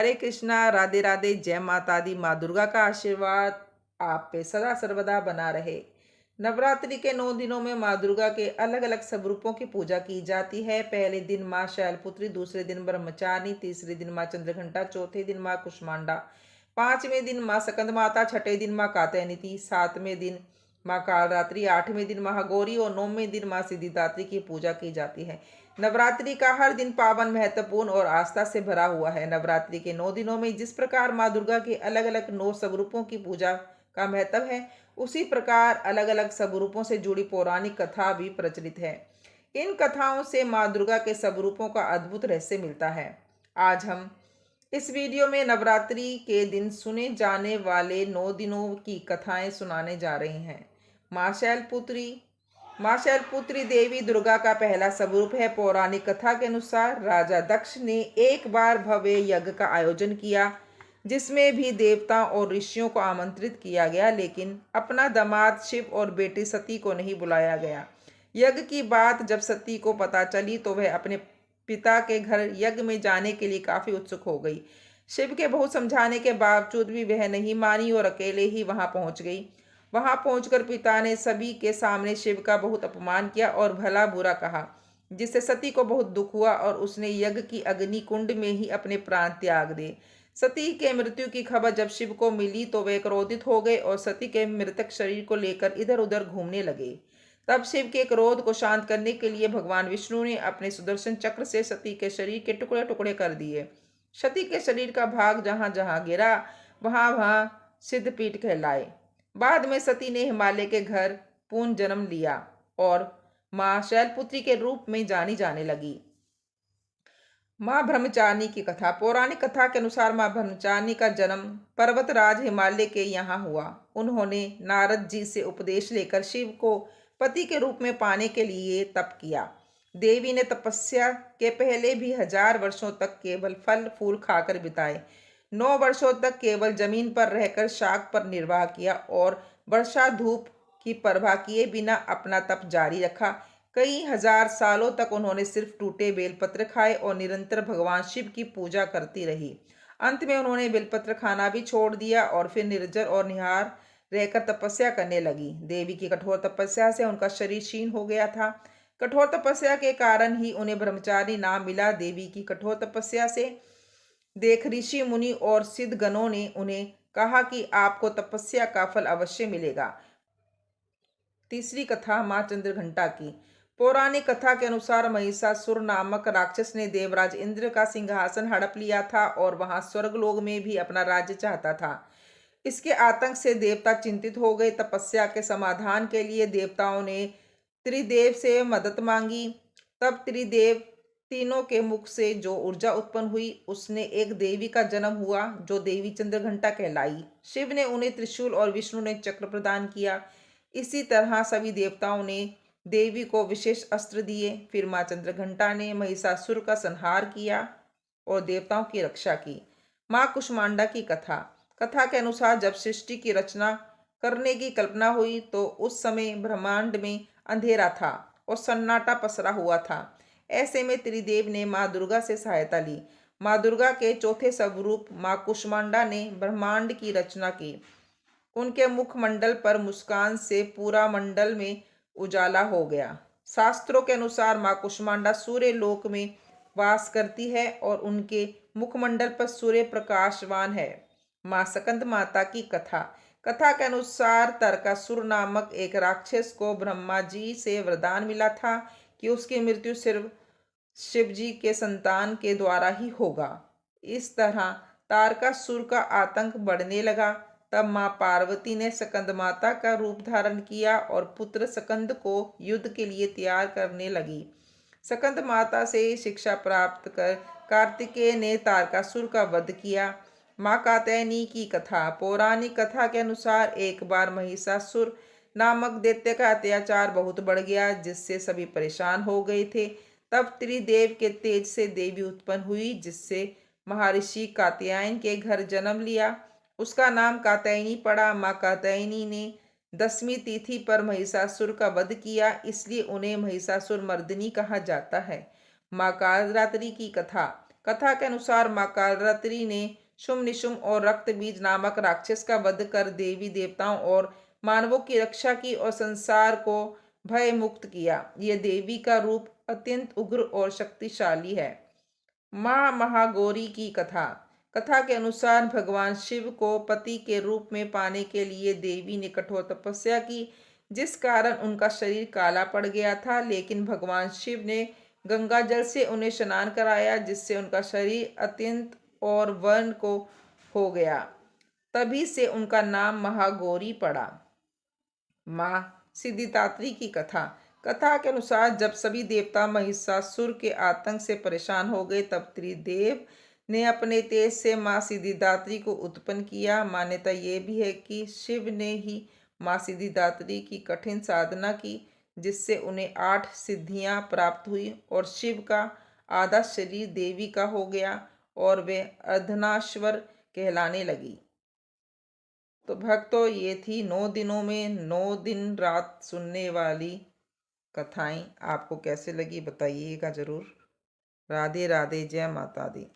हरे कृष्णा, राधे राधे, जय माता दी। माँ दुर्गा का आशीर्वाद आप पे सदा सर्वदा बना रहे। नवरात्रि के 9 दिनों में माँ दुर्गा के अलग अलग स्वरूपों की पूजा की जाती है। पहले दिन माँ शैलपुत्री, दूसरे दिन ब्रह्मचारिणी, तीसरे दिन माँ चंद्रघंटा, चौथे दिन माँ कुष्मांडा, पांचवें दिन माँ सकंद माता, छठे दिन माँ कात्यायनी, सातवें दिन माँ कालरात्रि, आठवें दिन महागौरी और नौवें दिन माँ सिद्धिदात्री की पूजा की जाती है। नवरात्रि का हर दिन पावन, महत्वपूर्ण और आस्था से भरा हुआ है। नवरात्रि के 9 दिनों में जिस प्रकार माँ दुर्गा के अलग अलग 9 स्वरूपों की पूजा का महत्व है, उसी प्रकार अलग अलग स्वरूपों से जुड़ी पौराणिक कथा भी प्रचलित है। इन कथाओं से माँ दुर्गा के स्वरूपों का अद्भुत रहस्य मिलता है। आज हम इस वीडियो में नवरात्रि के दिन सुने जाने वाले 9 दिनों की कथाएं सुनाने जा रहे हैं। माँ शैलपुत्री। माँ शैलपुत्री देवी दुर्गा का पहला स्वरूप है। पौराणिक कथा के अनुसार राजा दक्ष ने एक बार भव्य यज्ञ का आयोजन किया, जिसमें भी देवताओं और ऋषियों को आमंत्रित किया गया, लेकिन अपना दामाद शिव और बेटी सती को नहीं बुलाया गया। यज्ञ की बात जब सती को पता चली तो वह अपने पिता के घर यज्ञ में जाने के लिए काफी उत्सुक हो गई। शिव के बहुत समझाने के बावजूद भी वह नहीं मानी और अकेले ही वहां पहुंच गई। वहां पहुंचकर पिता ने सभी के सामने शिव का बहुत अपमान किया और भला बुरा कहा, जिससे सती को बहुत दुख हुआ और उसने यज्ञ की अग्नि कुंड में ही अपने प्राण त्याग दिए। सती के मृत्यु की खबर जब शिव को मिली तो वे क्रोधित हो गए और सती के मृतक शरीर को लेकर इधर उधर घूमने लगे। तब शिव के क्रोध को शांत करने के लिए भगवान विष्णु ने अपने सुदर्शन चक्र से सती के शरीर के टुकड़े टुकड़े कर दिए। सती के शरीर का भाग जहां जहां गिरा, वहां वहां सिद्धपीठ कहलाए। बाद में सती ने हिमालय के घर पुनः जन्म लिया और मां शैलपुत्री के रूप में जानी जाने लगी। मां ब्रह्मचारिणी की कथा। पौराणिक कथा के अनुसार मां ब्रह्मचारिणी का जन्म पर्वतराज हिमालय के यहाँ हुआ। उन्होंने नारद जी से उपदेश लेकर शिव को पति के रूप में पाने के लिए तप किया। देवी ने तपस्या के पहले भी 1000 वर्षों तक केवल फल फूल खाकर बिताए। 9 वर्षों तक केवल जमीन पर रहकर शाक पर निर्वाह किया और वर्षा धूप की परवाह किए बिना अपना तप जारी रखा। कई हजार सालों तक उन्होंने सिर्फ टूटे बेलपत्र खाए और निरंतर भगवान शिव की पूजा करती रही। अंत में उन्होंने बेलपत्र खाना भी छोड़ दिया और फिर निर्जर और निहार रहकर तपस्या करने लगी। देवी की कठोर तपस्या से उनका शरीर क्षीण हो गया था। कठोर तपस्या के कारण ही उन्हें ब्रह्मचारी नाम मिला। देवी की कठोर तपस्या से देख ऋषि मुनि और सिद्ध गणों ने उन्हें कहा कि आपको तपस्या का फल अवश्य मिलेगा। तीसरी कथा माँ चंद्रघंटा की। पौराणिक कथा के अनुसार महिषासुर नामक राक्षस ने देवराज इंद्र का सिंहासन हड़प लिया था और वहां स्वर्गलोक में भी अपना राज्य चाहता था। इसके आतंक से देवता चिंतित हो गए। तपस्या के समाधान के लिए देवताओं ने त्रिदेव से मदद मांगी। तब त्रिदेव तीनों के मुख से जो ऊर्जा उत्पन्न हुई, उसने एक देवी का जन्म हुआ जो देवी चंद्रघंटा कहलाई। शिव ने उन्हें त्रिशूल और विष्णु ने चक्र प्रदान किया। इसी तरह सभी देवताओं ने देवी को विशेष अस्त्र दिए। फिर माँ चंद्रघंटा ने महिषासुर का संहार किया और देवताओं की रक्षा की। माँ कुष्मांडा की कथा। कथा के अनुसार जब सृष्टि की रचना करने की कल्पना हुई तो उस समय ब्रह्मांड में अंधेरा था और सन्नाटा पसरा हुआ था। ऐसे में त्रिदेव ने माँ दुर्गा से सहायता ली। माँ दुर्गा के चौथे स्वरूप माँ कुष्मांडा ने ब्रह्मांड की रचना की। उनके मुखमंडल पर मुस्कान से पूरा मंडल में उजाला हो गया। शास्त्रों के अनुसार माँ कुष्मांडा सूर्य लोक में वास करती है और उनके मुखमंडल पर सूर्य प्रकाशवान है। माँ सकंद माता की कथा। कथा के अनुसार तारकासुर नामक एक राक्षस को ब्रह्मा जी से वरदान मिला था कि उसकी मृत्यु सिर्फ शिव जी के संतान के द्वारा ही होगा। इस तरह तारकासुर का आतंक बढ़ने लगा। तब माँ पार्वती ने सकंद माता का रूप धारण किया और पुत्र सकंद को युद्ध के लिए तैयार करने लगी। सकंद माता से शिक्षा प्राप्त कर कार्तिकेय ने तारकासुर का वध किया। माँ कात्यायनी की कथा। पौराणिक कथा के अनुसार एक बार महिषासुर नामक दैत्य का अत्याचार बहुत बढ़ गया, जिससे सभी परेशान हो गए थे। तब त्रिदेव के तेज से देवी उत्पन्न हुई, जिससे महर्षि कात्यायन के घर जन्म लिया। उसका नाम कात्यायनी पड़ा। माँ कात्यायनी ने 10वीं तिथि पर महिषासुर का वध किया, इसलिए उन्हें महिषासुर मर्दिनी कहा जाता है। माँ कालरात्रि की कथा। कथा के अनुसार माँ कालरात्रि ने शुंभ निशुंभ और रक्त बीज नामक राक्षस का वध कर देवी देवताओं और मानवों की रक्षा की और संसार को भय मुक्त किया। यह देवी का रूप अत्यंत उग्र और शक्तिशाली है। माँ महागौरी की कथा। कथा के अनुसार भगवान शिव को पति के रूप में पाने के लिए देवी ने कठोर तपस्या की, जिस कारण उनका शरीर काला पड़ गया था। लेकिन भगवान शिव ने गंगा जल से उन्हें स्नान कराया, जिससे उनका शरीर अत्यंत और वर्ण को हो गया। तभी से उनका नाम महागौरी पड़ा। माँ सिद्धिदात्री की कथा। कथा के अनुसार जब सभी देवता महिषासुर के आतंक से परेशान हो गए, तब त्रिदेव ने अपने तेज से माँ सिद्धिदात्री को उत्पन्न किया। मान्यता ये भी है कि शिव ने ही माँ सिद्धिदात्री की कठिन साधना की, जिससे उन्हें 8 सिद्धियां प्राप्त हुई और शिव का आधा शरीर देवी का हो गया और वे अर्धनाश्वर कहलाने लगी। तो भक्तों, ये थी 9 दिनों में 9 दिन रात सुनने वाली कथाएं। आपको कैसे लगी बताइएगा ज़रूर। राधे राधे, जय माता दी।